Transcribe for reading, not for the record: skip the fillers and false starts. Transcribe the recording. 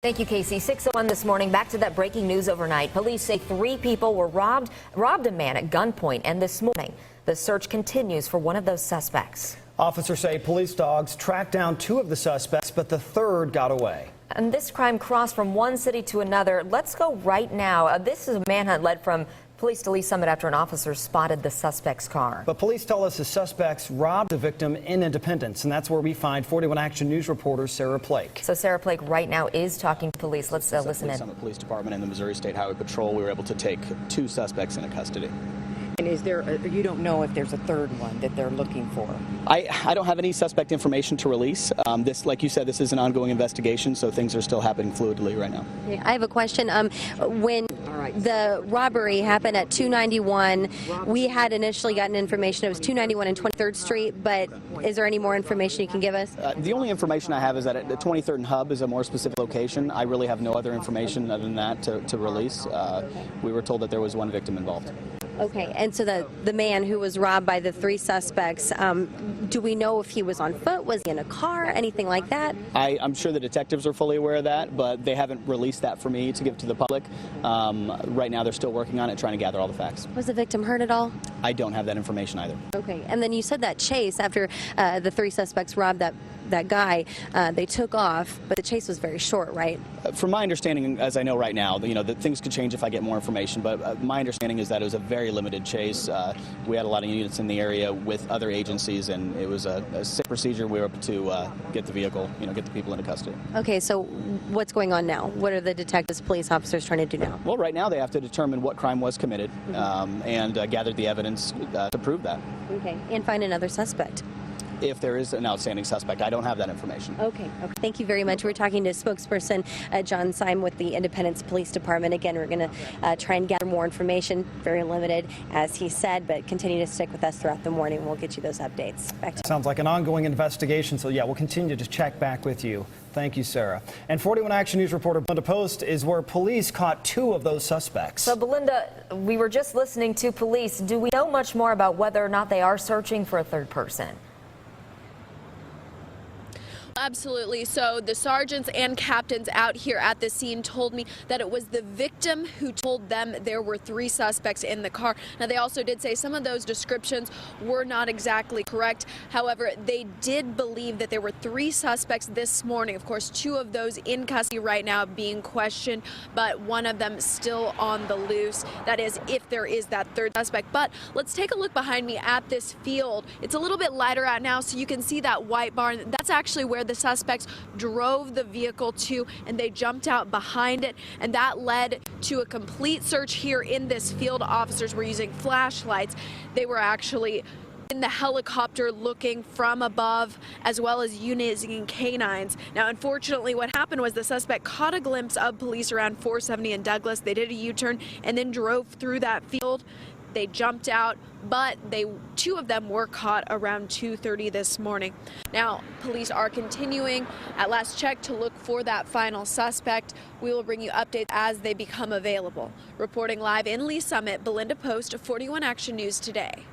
Thank you, Casey. 6:01 this morning. Back to that breaking news overnight. Police say 3 people were robbed a man at gunpoint, and this morning the search continues for one of those suspects. Officers say police dogs tracked down 2 of the suspects, but the third got away. And this crime crossed from one city to another. Let's go right now. This is a manhunt led from police to Lee Summit after an officer spotted the suspect's car. But police tell us the suspects robbed the victim in Independence, and that's where we find 41 Action News reporter Sarah Plake. So Sarah Plake right now is talking to police. Let's listen in. Summit Police Department and the Missouri State Highway Patrol, we were able to take 2 suspects into custody. And is there, you don't know if there's a third one that they're looking for? I don't have any suspect information to release. This, like you said, this is an ongoing investigation, so things are still happening fluidly right now. I have a question. When the robbery happened at 291, we had initially gotten information it was 291 and 23rd Street, but is there any more information you can give us? The only information I have is that the 23rd and Hub is a more specific location. I really have no other information other than that to release. We were told that there was 1 victim involved. Okay, and so the man who was robbed by the 3 suspects, do we know if he was on foot, was he in a car, anything like that? I'm sure the detectives are fully aware of that, but they haven't released that for me to give to the public. Right now they're still working on it, trying to gather all the facts. Was the victim hurt at all? I don't have that information either. Okay, and then you said that chase after the 3 suspects robbed that guy, they took off, but the chase was very short, right? From my understanding, as I know right now, that things could change if I get more information, but my understanding is that it was a very limited chase. We had a lot of units in the area with other agencies, and it was a safe procedure. We were able to get the vehicle, get the people into custody. Okay, so what's going on now? What are the detectives, police officers trying to do now? Well, right now they have to determine what crime was committed and gather the evidence to prove that. Okay, and find another suspect. If there is an outstanding suspect. I don't have that information. Okay. Thank you very much. We're talking to spokesperson John Syme with the Independence Police Department. Again, we're going to try and gather more information, very limited, as he said, but continue to stick with us throughout the morning. We'll get you those updates. Back to Sounds like an ongoing investigation, so yeah, we'll continue to check back with you. Thank you, Sarah. And 41 Action News reporter Belinda Post is where police caught 2 of those suspects. So Belinda, we were just listening to police. Do we know much more about whether or not they are searching for a third person? Absolutely. So the sergeants and captains out here at the scene told me that it was the victim who told them there were 3 suspects in the car. Now, they also did say some of those descriptions were not exactly correct. However, they did believe that there were 3 suspects this morning. Of course, 2 of those in custody right now being questioned, but 1 of them still on the loose. That is, if there is that third suspect. But let's take a look behind me at this field. It's a little bit lighter out now, so you can see that white barn. That's actually where the suspects drove the vehicle to, and they jumped out behind it, and that led to a complete search here in this field. Officers were using flashlights. They were actually in the helicopter looking from above, as well as using canines. Now, unfortunately, what happened was the suspect caught a glimpse of police around 470 in Douglas. They did a U-turn and then drove through that field. They jumped out, but 2 of them were caught around 2:30 this morning. Now, police are continuing at last check to look for that final suspect. We will bring you updates as they become available. Reporting live in Lee Summit, Belinda Post, 41 Action News Today.